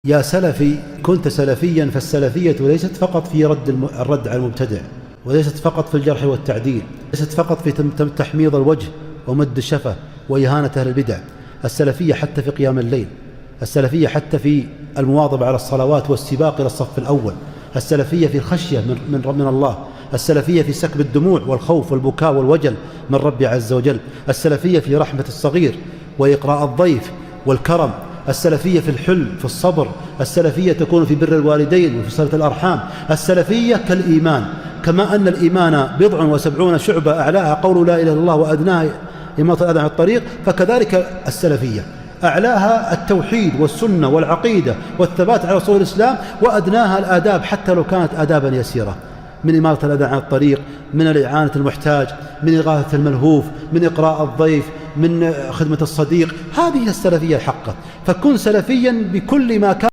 يا سلفي كنت سلفيا، فالسلفية ليست فقط في الرد على المبتدع، وليست فقط في الجرح والتعديل، ليست فقط في تحميض الوجه ومد الشفة وإهانة أهل البدع. السلفية حتى في قيام الليل، السلفية حتى في المواظبة على الصلوات والسباق إلى الصف الأول، السلفية في الخشية من الله، السلفية في سكب الدموع والخوف والبكاء والوجل من رب عز وجل، السلفية في رحمة الصغير وإقراء الضيف والكرم، السلفية في الحلم في الصبر، السلفية تكون في بر الوالدين وفي صلة الأرحام. السلفية كالإيمان، كما أن الإيمان 70 شعبة، أعلاها قول لا إله إلا الله وأدناها إماطة الأذى عن الطريق، فكذلك السلفية أعلاها التوحيد والسنة والعقيدة والثبات على أصول الإسلام، وأدناها الآداب حتى لو كانت آدابا يسيرة، من إماطة الأذى عن الطريق، من الإعانة المحتاج، من إغاثة الملهوف، من إقراء الضيف، من خدمة الصديق. هذه السلفية الحقة. فكن سلفيا بكل ما كان.